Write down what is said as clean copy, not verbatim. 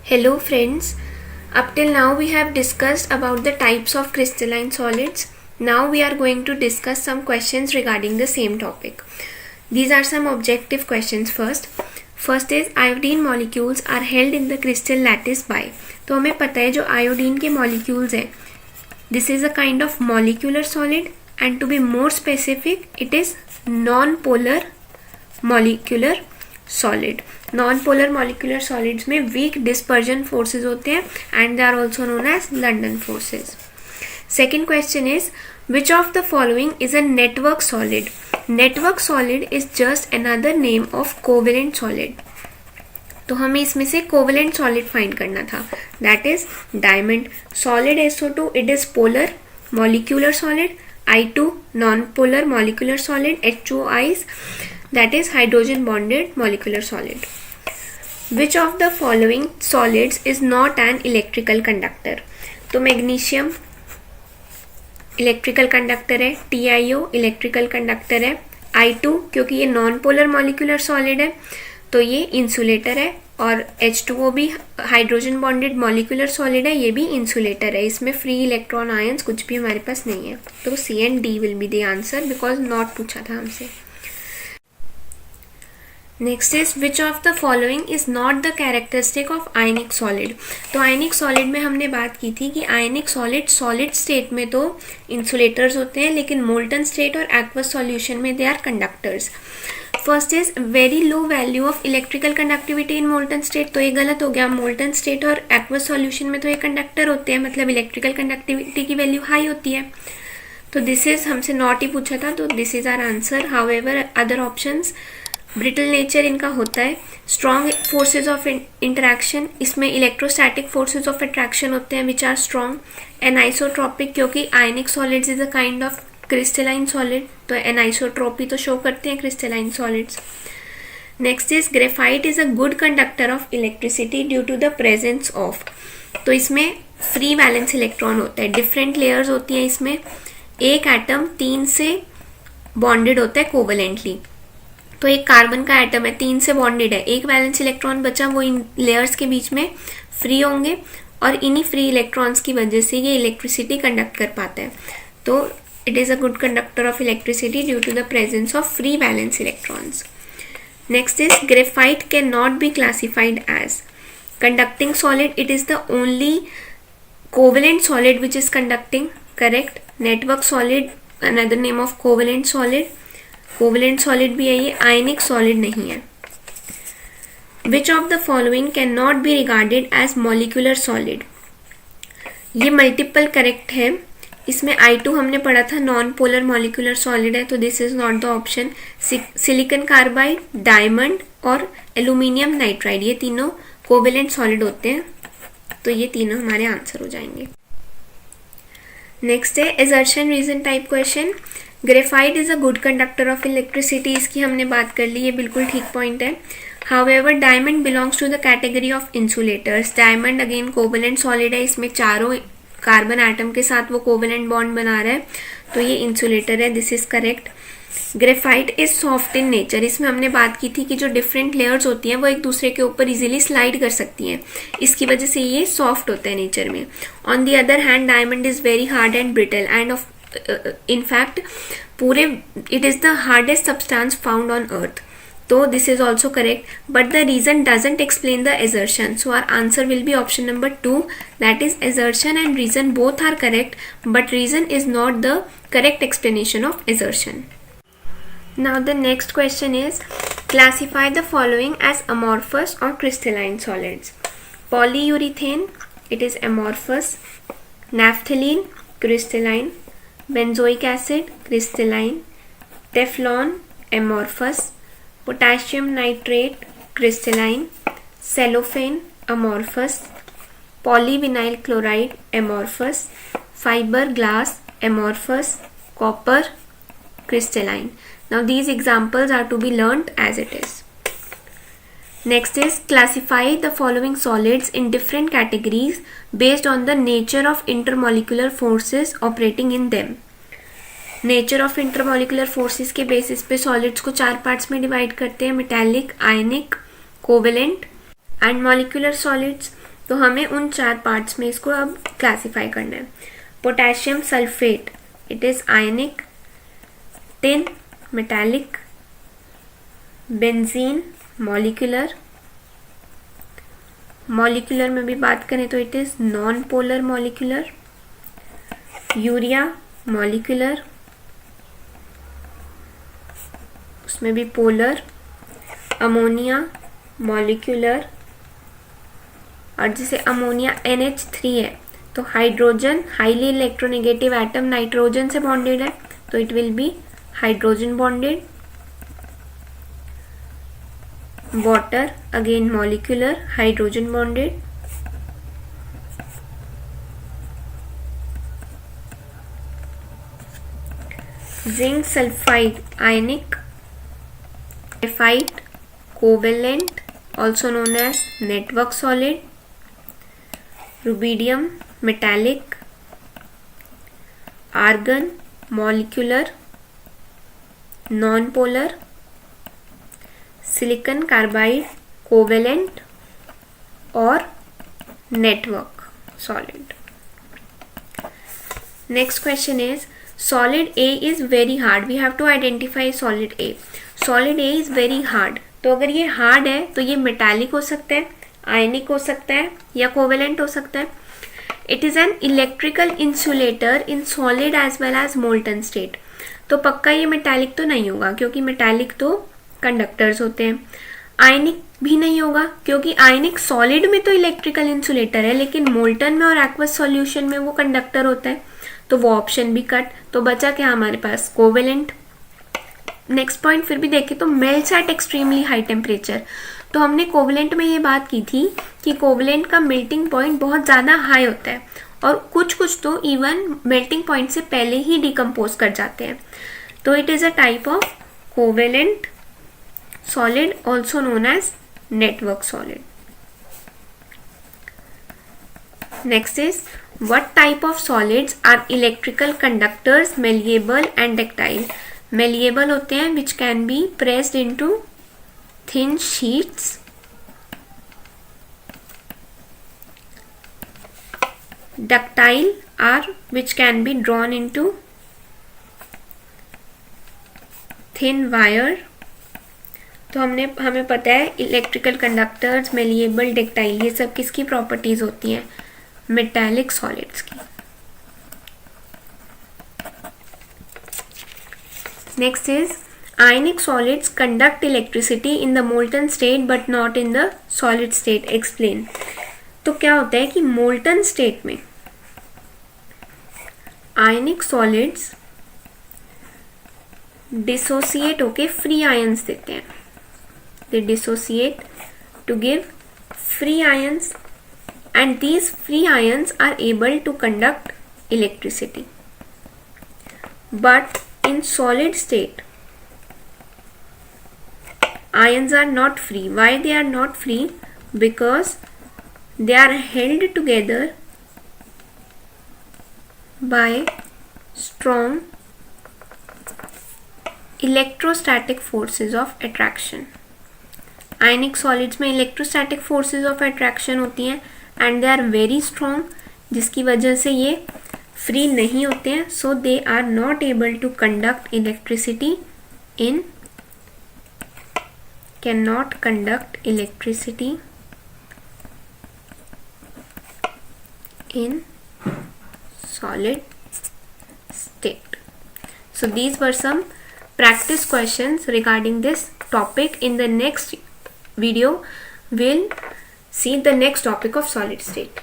Hello friends, up till now we have discussed about the types of crystalline solids. Now we are going to discuss some questions regarding the same topic. These are some objective questions first. First is iodine molecules are held in the crystal lattice by. तो हमें पता है जो iodine के molecules हैं, this is a kind of molecular solid and to be more specific it is non-polar molecular solid. Non-polar molecular solids में weak dispersion forces होते हैं and they are also known as London forces. Second question is which of the following is a network solid? Network solid is just another name of covalent solid. तो हमें इसमें से covalent solid find करना था. That is diamond. Solid SO2 it is polar molecular solid. I2 non-polar molecular solid. H2O ice that is hydrogen bonded molecular solid. Which of the following solids is not an electrical conductor? तो magnesium electrical conductor है, TiO electrical conductor है, I2 क्योंकि ये non polar molecular solid है तो ये insulator है, और H2O भी हाइड्रोजन बॉन्डेड मॉलिक्यूलर सॉलिड है, ये भी इंसुलेटर है. इसमें फ्री इलेक्ट्रॉन आयंस कुछ भी हमारे पास नहीं है. तो C and D will be the answer because not पूछा था हमसे. Next is which of the following is not the characteristic of ionic solid. तो आयनिक सॉलिड में हमने बात की थी कि आयनिक सॉलिड सॉलिड स्टेट में तो इंसुलेटर्स होते हैं, लेकिन मोल्टन स्टेट और एक्वस सॉल्यूशन में they are conductors. First is very low value of electrical conductivity in molten state. तो ये गलत हो गया. मोल्टन स्टेट और एक्वस सॉल्यूशन में तो ये कंडक्टर होते हैं, मतलब इलेक्ट्रिकल कंडक्टिविटी की वैल्यू हाई होती है. तो दिस इज हमसे नॉट ही पूछा था, तो this is our answer. However other options brittle nature इनका होता है. स्ट्रॉन्ग फोर्सेज ऑफ इंटरैक्शन, इसमें इलेक्ट्रोस्टैटिक फोर्सेज ऑफ अट्रैक्शन होते हैं विच आर स्ट्रॉन्ग. एनाइसोट्रॉपिक क्योंकि ionic solids is a kind of crystalline solid, तो एनाइसोट्रोपी तो शो करते हैं crystalline solids. Next is graphite is a good conductor of electricity due to the presence of. तो इसमें free valence electron होता है, different layers होती हैं. इसमें एक एटम 3 से बॉन्डेड होता है कोवलेंटली. तो एक कार्बन का एटम है 3 से बॉन्डेड है, एक वैलेंस इलेक्ट्रॉन बचा, वो इन लेयर्स के बीच में फ्री होंगे और इन्हीं फ्री इलेक्ट्रॉन्स की वजह से ये इलेक्ट्रिसिटी कंडक्ट कर पाता है. तो it is a good conductor of electricity due to the presence of free valence electrons. Next is graphite can not be classified as conducting solid. It is the only covalent solid which is conducting. Correct. Network solid another name of covalent solid. Covalent solid भी है ये, ionic solid नहीं है. Which of the following can not be regarded as molecular solid. ये multiple correct है. इसमें I2 हमने पढ़ा था नॉन पोलर मॉलिक्यूलर सॉलिड है, तो this is not the option. Silicon carbide, diamond और एल्यूमिनियम नाइट्राइड ये तीनों कोवेलेंट सॉलिड होते हैं, तो ये तीनों हमारे आंसर हो जाएंगे. नेक्स्ट है assertion reason type question. Graphite is a good conductor of electricity, इसकी हमने बात कर ली, ये बिल्कुल ठीक पॉइंट है. However diamond belongs to the category of insulators. Diamond again covalent solid है, इसमें चारों कार्बन एटम के साथ वो कोवेलेंट बॉन्ड बना रहा है, तो ये इंसुलेटर है. This is correct. Graphite is soft in nature. इसमें हमने बात की थी कि जो डिफरेंट लेयर्स होती हैं वो एक दूसरे के ऊपर इजीली स्लाइड कर सकती हैं, इसकी वजह से ये सॉफ्ट होता है नेचर में. On the other hand diamond is very hard and brittle end of in fact पूरे it is the hardest substance found on earth. तो this is also correct, but the reason doesn't explain the assertion, so our answer will be option number 2, that is assertion and reason both are correct, but reason is not the correct explanation of assertion. Now the next question is classify the following as amorphous or crystalline solids. Polyurethane it is amorphous, naphthalene crystalline, benzoic acid crystalline, teflon amorphous, potassium nitrate crystalline, cellophane amorphous, polyvinyl chloride amorphous, fiberglass amorphous, copper crystalline. Now these examples are to be learnt as it is. Next is classify the following solids in different categories based on the nature of intermolecular forces operating in them. Nature of intermolecular forces के basis पे solids को 4 parts में divide करते हैं, metallic, ionic, covalent and molecular solids. तो हमें उन 4 parts में इसको अब क्लासीफाई करना है. Potassium sulphate, it is ionic. Tin, metallic. Benzene, molecular. Molecular में भी बात करें तो it is non polar molecular. Urea, molecular, उसमें भी पोलर. Ammonia, molecular. और जैसे अमोनिया NH3 है तो hydrogen, highly electronegative atom nitrogen से बॉन्डेड है तो it will be hydrogen bonded. Water, again molecular, hydrogen bonded. Zinc sulphide, ionic. Graphite, covalent, also known as network solid. Rubidium, metallic. Argon, molecular, non-polar. Silicon carbide, covalent और network solid. Next question is, solid A is very hard. We have to identify solid A. Solid A is very hard. तो अगर ये hard है तो ये metallic हो सकता है, आयनिक हो सकता है या कोवेलेंट हो सकता है. It is an electrical insulator in solid as well as molten state. तो पक्का ये मेटालिक तो नहीं होगा क्योंकि मेटालिक तो कंडक्टर्स होते हैं. आयनिक भी नहीं होगा क्योंकि आयनिक सॉलिड में तो इलेक्ट्रिकल इंसुलेटर है लेकिन मोल्टन में और एक्वस सॉल्यूशन में वो कंडक्टर होता है, तो वो ऑप्शन भी कट. तो बचा क्या हमारे पास, कोवेलेंट. नेक्स्ट पॉइंट फिर भी देखें तो melts at extremely high temperature. तो हमने कोवेलेंट में ये बात की थी कि कोवेलेंट का मेल्टिंग पॉइंट बहुत ज़्यादा हाई होता है और कुछ तो इवन मेल्टिंग पॉइंट से पहले ही डिकम्पोज कर जाते हैं. तो it is a type of covalent solid also known as network solid. Next is, what type of solids are electrical conductors, malleable and ductile. Malleable होते हैं which can be pressed into thin sheets. Ductile are which can be drawn into thin wire. तो हमें पता है electrical conductors, malleable, ductile, ये सब किसकी properties होती हैं, मेटालिक सॉलिड्स की. Next is, ionic solids conduct electricity in the molten state but not in the solid state. Explain. तो क्या होता है कि मोल्टन स्टेट में आयनिक सॉलिड्स डिसोसिएट होके फ्री आयंस देते हैं. They dissociate to give free ions and these free ions are able to conduct electricity. But in solid state, ions are not free. Why they are not free? Because they are held together by strong electrostatic forces of attraction. Ionic solids में electrostatic forces of attraction होती हैं and they are very strong, जिसकी वजह से ये free नहीं होते हैं. so they are not able to conduct electricity in cannot conduct electricity in solid state. So these were some practice questions regarding this topic. In the next video we'll see the next topic of solid state.